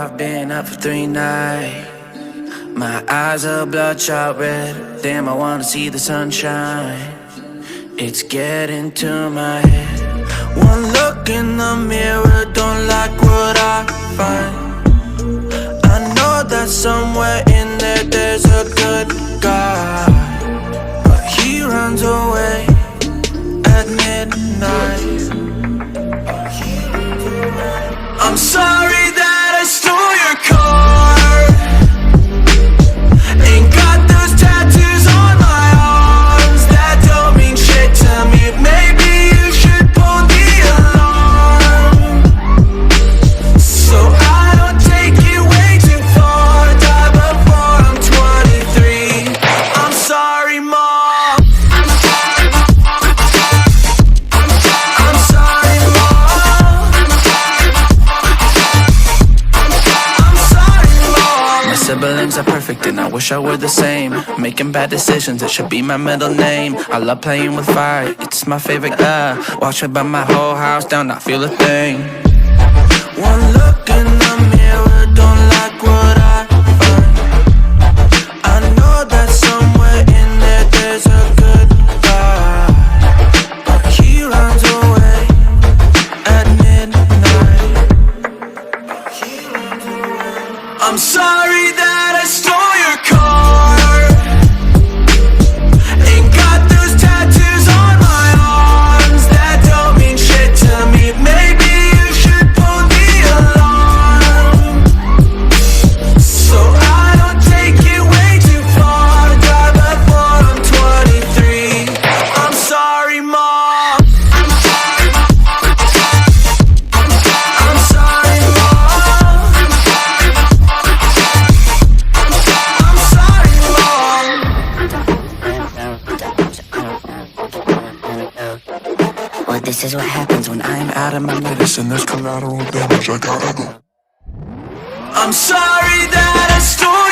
I've been up for 3 nights. My eyes are bloodshot red. Damn, I wanna see the sunshine. It's getting to my head. One look in the mirror, don't like what I find. I know that somewhere in there there's a good guy, but he runs away at midnight. I'm sorry that I stole your car. Ain't got those tattoos on my arms that don't mean shit to me. Maybe you should pull the alarm, so I don't take it way too far. Die before I'm 23. I'm sorry, Mom. I'm sorry, Mom. I'm sorry, Mom. My siblings are perfect and I wish I were the same. Making bad decisions, it should be my middle name. I love playing with fire, it's my favorite. Watch me burn my whole house down, not feel a thing. One look in the mirror, don't like what I find. I know that somewhere in there there's a good guy, but he runs away at midnight. I'm sorry that I stole your car. Ain't got those tattoos on my arms that don't mean shit to me. Maybe you should pull the alarm, so I don't take it way too far. Die before I'm 23. I'm sorry, Mom. I'm sorry, Mom. I'm sorry, Mom. Well, this is what happens when I'm out of my medicine. There's collateral damage, I gotta go. I'm sorry that I stole